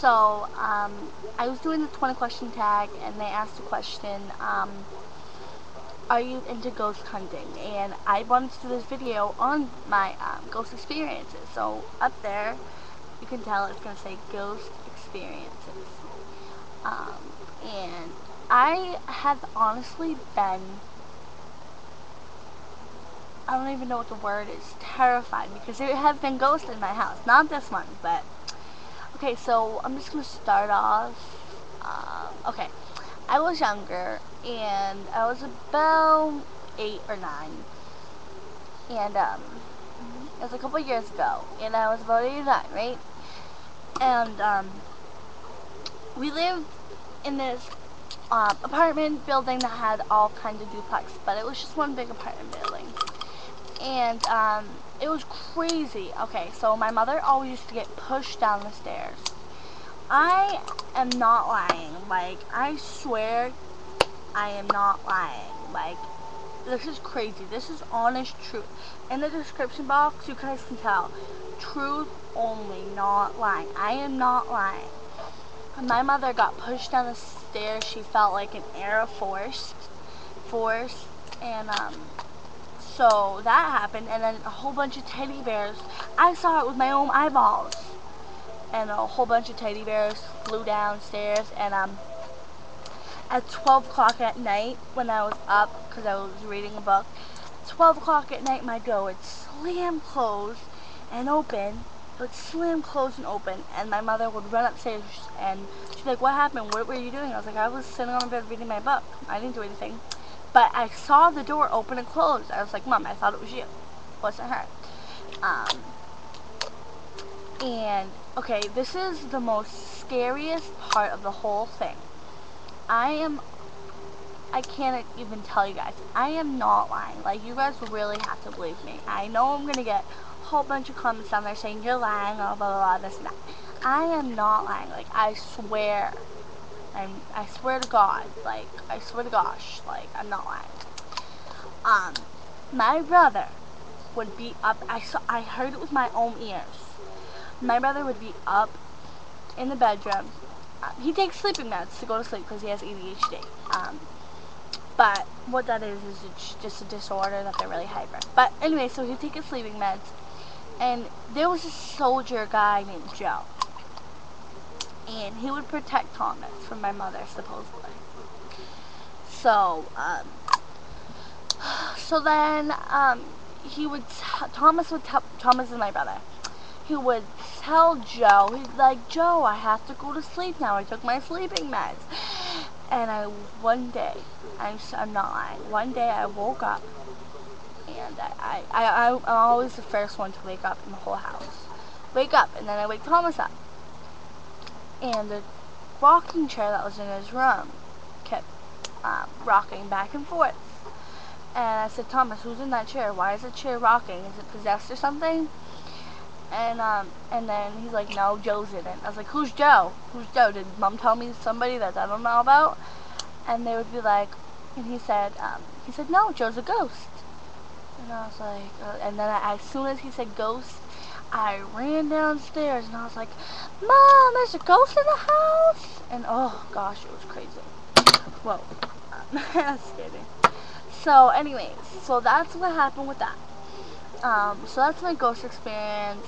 So, I was doing the 20 question tag, and they asked the question, are you into ghost hunting? And I wanted to do this video on my ghost experiences. So up there, you can tell it's going to say ghost experiences. And I have honestly been, I don't even know what the word is, terrified, because there have been ghosts in my house. Not this one, but okay, so I'm just going to start off. Okay, I was younger, and I was about 8 or 9, and it was a couple years ago, and I was about 8 or 9, right? And we lived in this apartment building that had all kinds of duplex, but it was just one big apartment building, and it was crazy. Okay, so my mother always used to get pushed down the stairs. I am not lying. Like, I swear I am not lying. Like, this is crazy. This is honest truth. In the description box, you guys can tell. Truth only, not lying. I am not lying. My mother got pushed down the stairs. She felt like an air force. And, so that happened. And then a whole bunch of teddy bears. I saw it with my own eyeballs. And a whole bunch of teddy bears flew downstairs, and at 12 o'clock at night, when I was up, because I was reading a book, 12 o'clock at night, my door would slam closed and open. It would slam closed and open, and my mother would run upstairs, and she'd be like, what happened? What were you doing? I was like, I was sitting on the bed reading my book. I didn't do anything. But I saw the door open and close. I was like, Mom, I thought it was you. It wasn't her. And, okay, this is the most scariest part of the whole thing. I can't even tell you guys. I am not lying. Like, you guys really have to believe me. I know I'm going to get a whole bunch of comments down there saying you're lying, blah, blah, blah, this and that. I am not lying. Like, I swear. I swear to God. Like, I swear to gosh. Like, I'm not lying. My brother would be up. I heard it with my own ears. My brother would be up in the bedroom. He takes sleeping meds to go to sleep because he has ADHD. But what that is it's just a disorder that they're really hyper. But anyway, so he'd take his sleeping meds, and there was a soldier guy named Joe, and he would protect Thomas from my mother, supposedly. So, then Thomas is my brother. He would tell Joe, he's like, Joe, I have to go to sleep now. I took my sleeping meds. And one day, I'm not lying, one day I woke up, and I'm always the first one to wake up in the whole house. Wake up, and then I wake Thomas up. And the rocking chair that was in his room kept rocking back and forth. And I said, Thomas, who's in that chair? Why is the chair rocking? Is it possessed or something? And then he's like, no, Joe's in it. I was like, who's Joe? Who's Joe? Did Mom tell me somebody that I don't know about? And they would be like, and he said, no, Joe's a ghost. And I was like, and then as soon as he said ghost, I ran downstairs, and I was like, Mom, there's a ghost in the house? And oh gosh, it was crazy. Whoa, that scared me. So anyways, so that's what happened with that. So that's my ghost experience.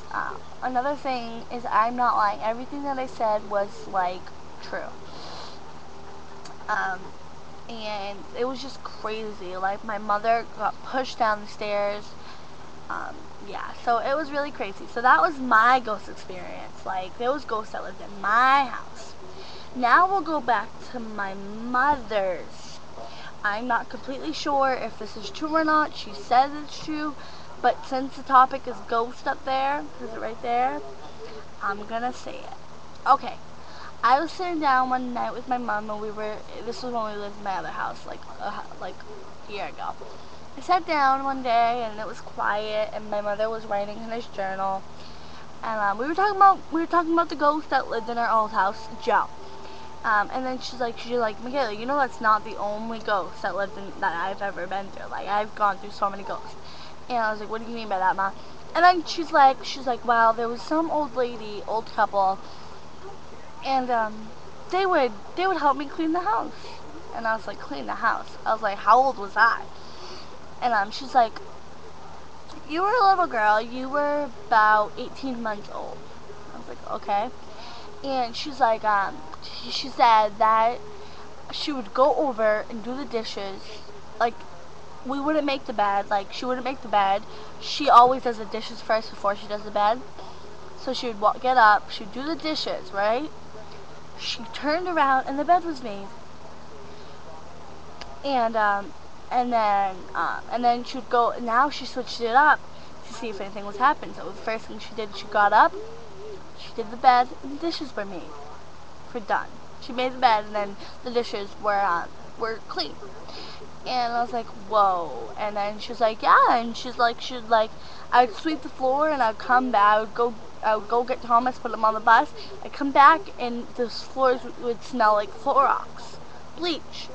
Another thing is, I'm not lying. Everything that I said was, like, true. And it was just crazy. Like, my mother got pushed down the stairs. Yeah, so it was really crazy. So that was my ghost experience. Like, there was ghosts that lived in my house. Now we'll go back to my mother's. I'm not completely sure if this is true or not. She says it's true. But since the topic is ghost up there, is it right there? I'm gonna say it. Okay. I was sitting down one night with my mom, and this was when we lived in my other house, like a year ago. I sat down one day, and it was quiet, and my mother was writing in his journal. And we were talking about the ghost that lived in our old house, Joe. And then she's like, Michaela, you know that's not the only ghost that I've ever been through. Like, I've gone through so many ghosts. And I was like, what do you mean by that, Ma? And then she's like, well, there was some old couple, And they would help me clean the house. And I was like, clean the house? I was like, how old was I? And she's like, you were a little girl, you were about 18 months old. I was like, okay. And she's like, she said that she would go over and do the dishes. Like, we wouldn't make the bed. Like, she wouldn't make the bed. She always does the dishes first before she does the bed. So she would get up, she'd do the dishes, right? She turned around and the bed was made. And then she would go. Now she switched it up to see if anything was happening. So the first thing she did, she got up, she did the bed, and the dishes were made. For done. She made the bed, and then the dishes were clean. And I was like, whoa. And then she was like, yeah. And she'd like, I'd sweep the floor, and I'd come back. I would go get Thomas, put him on the bus. I'd come back, and the floors would smell like Clorox, bleach.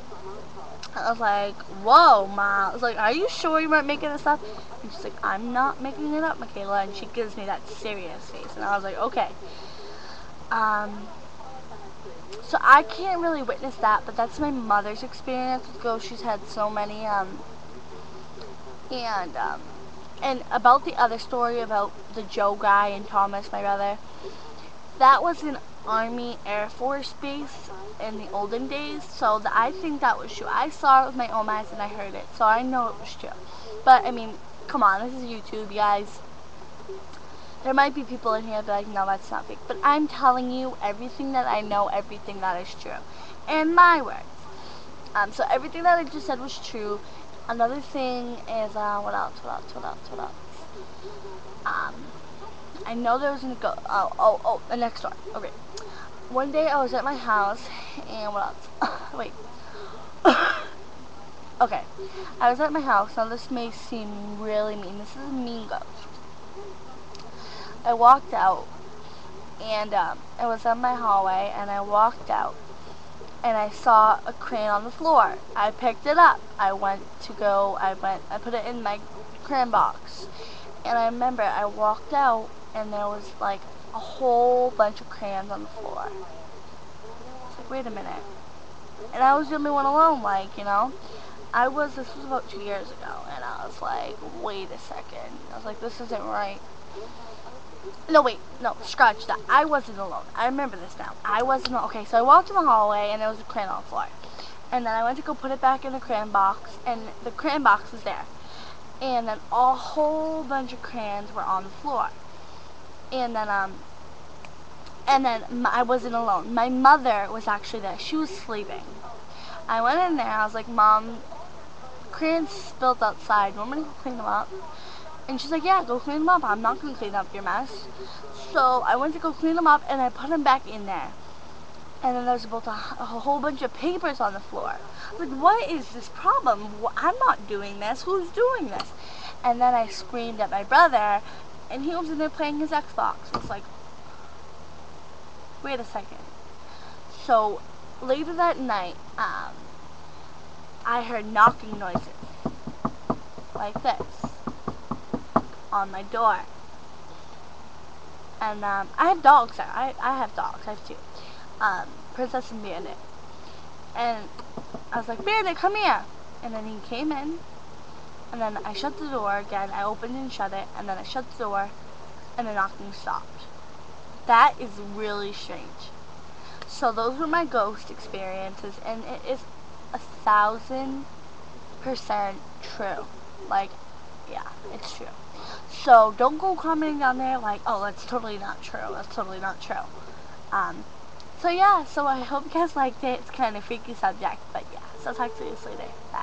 I was like, whoa, Ma. I was like, are you sure you weren't making this up? And she's like, I'm not making it up, Michaela. And she gives me that serious face. And I was like, okay. So I can't really witness that, but that's my mother's experience with ghosts. She's had so many, and about the other story about the Joe guy and Thomas, my brother, that was an Army Air Force base in the olden days, so I think that was true. I saw it with my own eyes and I heard it, so I know it was true. But, I mean, come on, this is YouTube, you guys. There might be people in here that are like, no, that's not fake. But I'm telling you everything that I know, everything that is true. And my words. So everything that I just said was true. Another thing is, what else? I know there was the next one. Okay. One day I was at my house, and what else? Wait. Okay. I was at my house. Now this may seem really mean. This is a mean ghost. I walked out, and it was in my hallway, and I walked out, and I saw a crane on the floor. I picked it up. I put it in my crayon box, and I remember I walked out, and there was like a whole bunch of crayons on the floor. It's like, wait a minute. And I was the only one alone, like, you know. This was about 2 years ago, and I was like, wait a second. I was like, this isn't right. No, wait, no, scratch that. I wasn't alone. I remember this now. I wasn't alone. Okay, so I walked in the hallway, and there was a crayon on the floor. And then I went to go put it back in the crayon box, and the crayon box was there. And then a whole bunch of crayons were on the floor. And then I wasn't alone. My mother was actually there. She was sleeping. I went in there. I was like, Mom, crayons spilled outside. You want me to go clean them up? And she's like, yeah, go clean them up. I'm not going to clean up your mess. So I went to go clean them up, and I put them back in there. And then there was about a whole bunch of papers on the floor. I was like, what is this problem? I'm not doing this. Who's doing this? And then I screamed at my brother, and he was in there playing his Xbox. I was like, wait a second. So later that night, I heard knocking noises like this on my door. And I have dogs. I have dogs. I have two. Princess and Bandit. And I was like, Bandit, come here. And then he came in. And then I shut the door again. I opened and shut it. And then I shut the door. And the knocking stopped. That is really strange. So those were my ghost experiences. And it is 1,000% true. Like, yeah, it's true. So don't go commenting down there like, oh, that's totally not true. That's totally not true. So yeah, so I hope you guys liked it. It's kind of a freaky subject, but yeah. So I'll talk to you later. Bye.